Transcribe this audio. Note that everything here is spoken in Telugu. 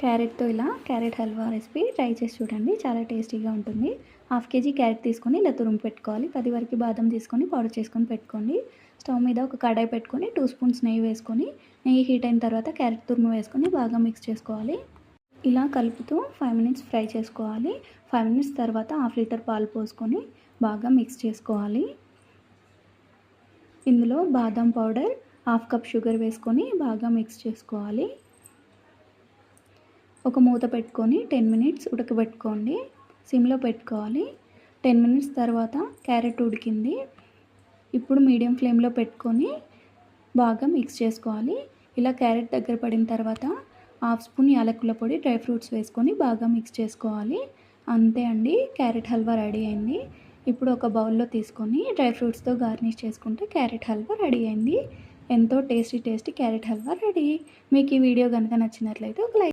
క్యారెట్తో ఇలా క్యారెట్ హల్వా రెసిపీ ట్రై చేసి చూడండి. చాలా టేస్టీగా ఉంటుంది. హాఫ్ కేజీ క్యారెట్ తీసుకొని ఇలా తురుము పెట్టుకోవాలి. 10 వరకు బాదం తీసుకొని పౌడర్ చేసుకొని పెట్టుకోండి. స్టవ్ మీద ఒక కడాయి పెట్టుకొని 2 స్పూన్స్ నెయ్యి వేసుకొని, నెయ్యి హీట్ అయిన తర్వాత క్యారెట్ తురుము వేసుకొని బాగా మిక్స్ చేసుకోవాలి. ఇలా కలుపుతూ 5 మినిట్స్ ఫ్రై చేసుకోవాలి. 5 మినిట్స్ తర్వాత హాఫ్ లీటర్ పాలు పోసుకొని బాగా మిక్స్ చేసుకోవాలి. ఇందులో బాదం పౌడర్, హాఫ్ కప్ షుగర్ వేసుకొని బాగా మిక్స్ చేసుకోవాలి. ఒక మూత పెట్టుకొని 10 మినిట్స్ ఉడకబెట్టుకోండి. సిమ్లో పెట్టుకోవాలి. 10 మినిట్స్ తర్వాత క్యారెట్ ఉడికింది. ఇప్పుడు మీడియం ఫ్లేమ్లో పెట్టుకొని బాగా మిక్స్ చేసుకోవాలి. ఇలా క్యారెట్ దగ్గర పడిన తర్వాత హాఫ్ స్పూన్ యాలకుల పొడి, డ్రై ఫ్రూట్స్ వేసుకొని బాగా మిక్స్ చేసుకోవాలి. అంతే అండి, క్యారెట్ హల్వా రెడీ అయింది. ఇప్పుడు ఒక బౌల్లో తీసుకొని డ్రై ఫ్రూట్స్తో గార్నిష్ చేసుకుంటే క్యారెట్ హల్వా రెడీ అయింది. ఎంతో టేస్టీ క్యారెట్ హల్వా రెడీ. మీకు ఈ వీడియో కనుక నచ్చినట్లయితే ఒక లైక్